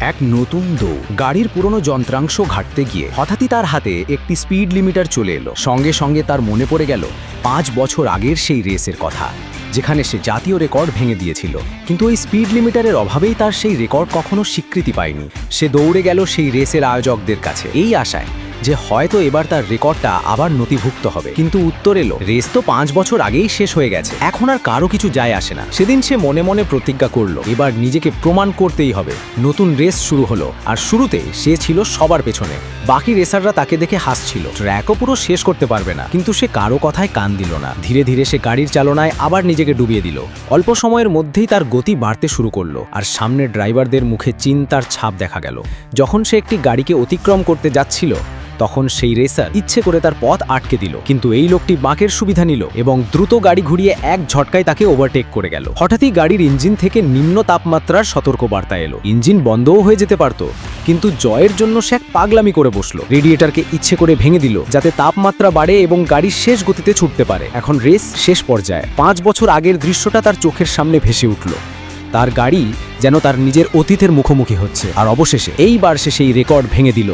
এক নতুন দৌড়। গাড়ির পুরনো যন্ত্রাংশ ঘাটতে গিয়ে হঠাৎই তার হাতে একটি স্পিড লিমিটার চলে এলো। সঙ্গে সঙ্গে তার মনে পড়ে গেল 5 বছর আগের সেই রেসের কথা, যেখানে সে জাতীয় রেকর্ড ভেঙে দিয়েছিল। কিন্তু ওই স্পিড লিমিটারের অভাবেই তার সেই রেকর্ড কখনো স্বীকৃতি পায়নি। সে দৌড়ে গেল সেই রেসের আয়োজকদের কাছে এই আশায় যে হয়তো এবার তার রেকর্ডটা আবার নথিভুক্ত হবে। কিন্তু উত্তর এলো, রেস তো 5 বছর আগেই শেষ হয়ে গেছে, এখন আর কারো কিছু যায় আসে না। সেদিন সে মনে মনে প্রতিজ্ঞা করলো, এবার নিজেকে প্রমাণ করতেই হবে। নতুন রেস শুরু হলো, আর শুরুতে সে ছিল সবার পেছনে। বাকি রেসাররা তাকে দেখে হাসছিল, ট্র্যাকও পুরো শেষ করতে পারবে না। কিন্তু সে কারো কথায় কান দিল না। ধীরে ধীরে সে গাড়ির চালনায় আবার নিজেকে ডুবিয়ে দিল। অল্প সময়ের মধ্যেই তার গতি বাড়তে শুরু করলো, আর সামনের ড্রাইভারদের মুখে চিন্তার ছাপ দেখা গেল। যখন সে একটি গাড়িকে অতিক্রম করতে যাচ্ছিল, তখন সেই রেসার ইচ্ছে করে তার পথ আটকে দিল। কিন্তু এই লোকটি বাঁকের সুবিধা নিল এবং দ্রুত গাড়ি ঘুরিয়ে এক ঝটকায় তাকে ওভারটেক করে গেল। হঠাৎই গাড়ির ইঞ্জিন থেকে নিম্ন তাপমাত্রার সতর্কবার্তা এলো। ইঞ্জিন বন্ধও হয়ে যেতে পারত, কিন্তু জয়ের জন্য সে এক পাগলামি করে বসলো। রেডিয়েটরকে ইচ্ছে করে ভেঙে দিল, যাতে তাপমাত্রা বাড়ে এবং গাড়ির শেষ গতিতে ছুটতে পারে। এখন রেস শেষ পর্যায়ে। 5 বছর আগের দৃশ্যটা তার চোখের সামনে ভেসে উঠল। তার গাড়ি যেন তার নিজের অতীতের মুখোমুখি হচ্ছে, আর অবশেষে এইবার সে সেই রেকর্ড ভেঙে দিল।